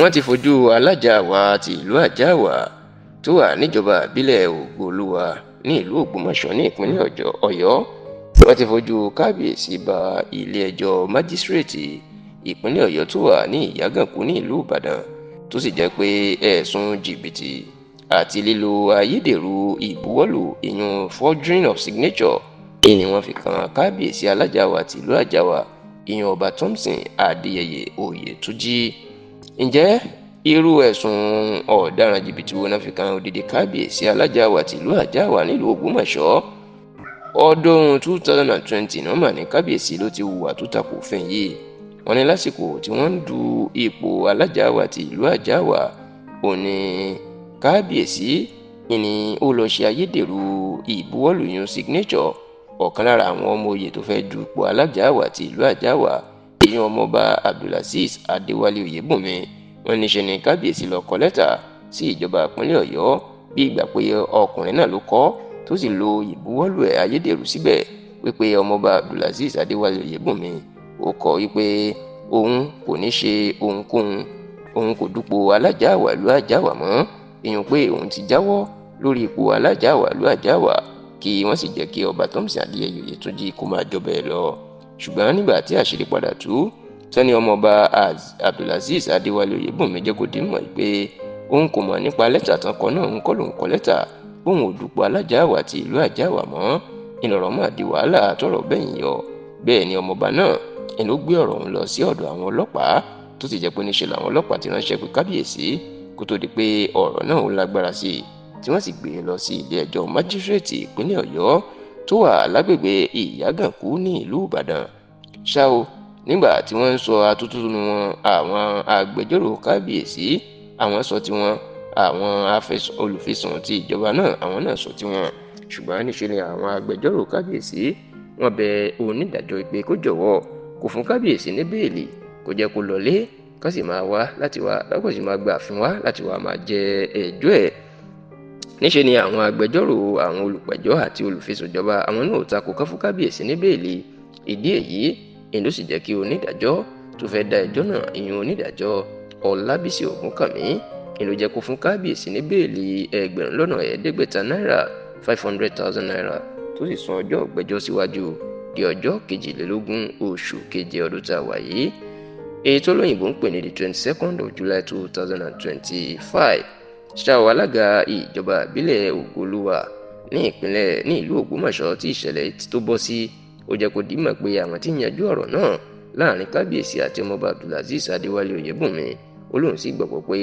wọ́n ti fojú alájàwá ti ìlú àjáàwá tó wà níjọba ìbílẹ̀ ògo-olúwa ní ìlú ògbómọ̀ṣọ́ ní ìpínlẹ̀ ọ̀yọ́ wọ́n ti fojú kábíyèsí ba ilé-ẹjọ́ májísírèètì ìpínlẹ̀ ọ̀yọ́ tó wà ní ìyágànkù ní ìlú ìbàdàn tó sì jẹ́ pé ẹ̀sùn jìbìtì àti lílo ayédèrú ìbuwọ́lù ìyún forgery of signature ni wọ́n fi kan kábíyèsí alájàwá ti ìlú àjáàwá ìyún ọba Thompson Adéyẹyè Oyètúnjí. Ǹjẹ́ irú ẹ̀sùn ọ̀daràn jìbìtì wo náà fi kan odidi kábíyèsí alájàwá ti ìlú àjáàwá nílùú ògbómọ̀ṣọ́? Ọdún 2020 náà mà ní kábíyèsí ló ti hùwà tó takò òfin yìí. Wọ́n ní lásìkò tí wọ́n ń du ipò alájàwá ti ìlú àjáàwá òní kábíyèsí ni ó lọ ṣe ayédèrú ìbuwọ́lù yún signature ọ̀kan lára àwọn ọmọ oyè tó fẹ́ du ipò alájàwá ti ìlú àjáàwá èèyàn ọmọọba Abdulazeez Adéwálé Oyèbùnmi. Wọ́n níṣe ni kábíyèsí lọ kọ lẹ́tà sí ìjọba ìpínlẹ̀ ọ̀yọ́ bí ìgbà pé ọkùnrin náà ló kọ tó sì lo ìbuwọ́lù ẹ̀ ayédèrú síbẹ̀ wípé ọmọọba Abdulazeez Adéwálé Oyèbùnmi ó kọ wípé òun kò ní ṣe ohunkóhun, òun kò dupò alájàwá ìlú àjáàwá mọ́, èèyàn pé òun ti jáwọ́ lórí ipò alájàwá ìlú àjáàwá kí wọ́n sì jẹ́ kí ọba Thompson Adéyẹyè Oyètúnjí kó máa jọba ẹ̀ lọ. Ṣùgbọ́n nígbà tí àṣírí padà tú sẹ́ni ọmọọba Abdulazeez Adéwálé Oyèbùnmi jẹ́ kó di mọ̀ pé òun kò mọ̀ nípa lẹ́tà tán kọ náà, òun kọ́ lòun kọ lẹ́tà bóun ò dupò alájàwá ti ìlú àjáàwá mọ́. ìlọ̀rọ̀ máa di wàhálà tọ́rọ̀ bẹ́yìn yọ. Bẹ́ẹ̀ ni ọmọọba náà ló gbé ọ̀rọ̀ ọ̀hún lọ sí ọ̀dọ̀ àwọn ọlọ́pàá tó sì jẹ́ pé níṣe làwọn ọlọ́pàá ti ránṣẹ́ pé kábíyèsí kó tó di pé ọ̀rọ̀ náà ó lágbára sí i tí wọ́n sì gbé e lọ sí ilé ẹjọ́ májísírèètì ìpínlẹ̀ ọ̀yọ́ tó wà lágbègbè ìyágànkù ní ìlú ìbàdàn. Ṣá o, nígbà tí wọ́n ń sọ atótónu wọn, àwọn agbẹjọ́rò kábíyèsí àwọn sọ tiwọn, àwọn olùfisùn ti ìjọba náà àwọn náà sọ tiwọn. Ṣùgbọ́n níṣe ni àwọn agbẹjọ́rò kábíyèsí wọ́n bẹ onídàájọ́ pé kó jọ̀wọ́ kó fún kábíyèsí ní bẹ́ẹ̀lì, kó jẹ́ kó lọlé kó sì máa wá láti wá lọ́pọ̀ sì máa gbà fún wá láti wá máa jẹ ẹjọ́ ẹ̀. Níṣe ni àwọn agbẹjọ́rò àwọn olùpẹ̀jọ́ àti olùfisùn ìjọba àwọn náà takò kán fún kábíyèsí ní bẹ́ẹ̀lì. Ìdí èyí ló sì jẹ́ kí onídàájọ́ tó fẹ́ dá ẹjọ́ náà ìyún onídàájọ́ Ọlábísí Ògúnkànmí ló jẹ́ kó fún kábíyèsí ní bẹ́ẹ̀lì náírà 500,000 naira tó sì sún ọjọ́ ìgbẹ́jọ́ síwájú di ọjọ́ 22 oṣù keje ọdún tá a wà yìí, èyí tó lóyìnbó ń pè ní the 22nd of July 2025. Ṣáò alága ìjọba ìbílẹ̀ ògo-olúwa ní ìlú ògbómọ̀ṣọ́ tí ìṣẹ̀lẹ̀ tó bọ́ sí ó jẹ́ kó dìímọ̀ pé àwọn tí ń yanjú ọ̀rọ̀ náà láàrin kábíyèsí àti ọmọọba Abdulazeez Adéwálé Oyèbùnmi. Ó lóun sì gbàgbọ́ pé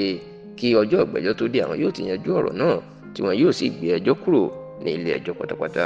kí ọjọ́ ìgbẹ́jọ́ tó dé àwọn yóò ti yanjú ọ̀rọ̀ náà tí wọn yóò sì gbé ẹjọ́ kúrò ní ilé ẹjọ́ pátápátá.